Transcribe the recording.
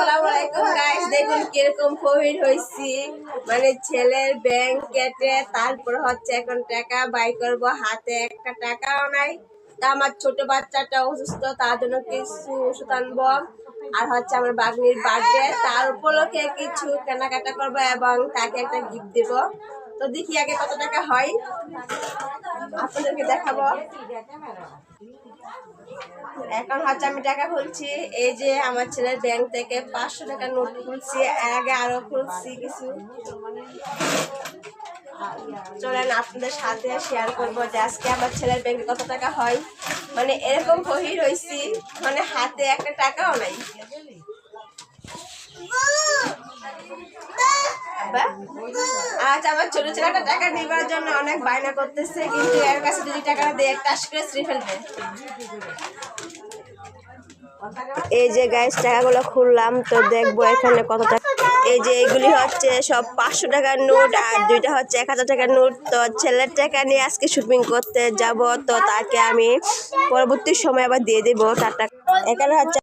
আসসালামু আলাইকুম গাইস, দেখুন কিরকম কোভিড হয়েছি। মানে ছেলের ব্যাংক কেটে তারপর হচ্ছে এখন টাকা বাই করব, হাতে একটা টাকাও নাই। তা আমার ছোট বাচ্চাটা অসুস্থ, তার জন্য কিছু ওষুধ আনবো। আর হচ্ছে আমার বাগনির বার্থডে, তার উপলক্ষে কিছু কেনাকাটা করবো এবং তাকে একটা গিফট দিব। তো দেখি আগে কত টাকা হয়, আপনাদেরকে দেখাবো। এখন হচ্ছে আমি টাকা খুলছি। এই যে আমার ছেলের ব্যাংক থেকে 500 টাকা নোট খুলছি, এর আগে আরো খুলছি কিছু। চলেন আপনাদের সাথে শেয়ার করবো যে আজকে আমার ছেলের ব্যাংকে কত টাকা হয়। মানে এরকম বহির হয়েছি, মানে হাতে একটা টাকাও নাই। আজ আমার ছোট ছেলেটা টাকা নেবার জন্য অনেক বায়না করতেছে, কিন্তু এর কাছে যদি টাকা দিয়ে টাস করে ছিঁড়ে ফেলবে। এই যে গাইস টাকাগুলো খুললাম, তো দেখবো এখানে কত টাকা। এই যে এগুলি হচ্ছে সব 500 টাকার নোট, আর দুইটা হচ্ছে 1000 টাকার নোট। তো ছেলের টাকা নিয়ে আজকে শপিং করতে যাব, তো তাকে আমি পরবর্তী সময় আবার দিয়ে দেবো তার টাকা। এখানে হচ্ছে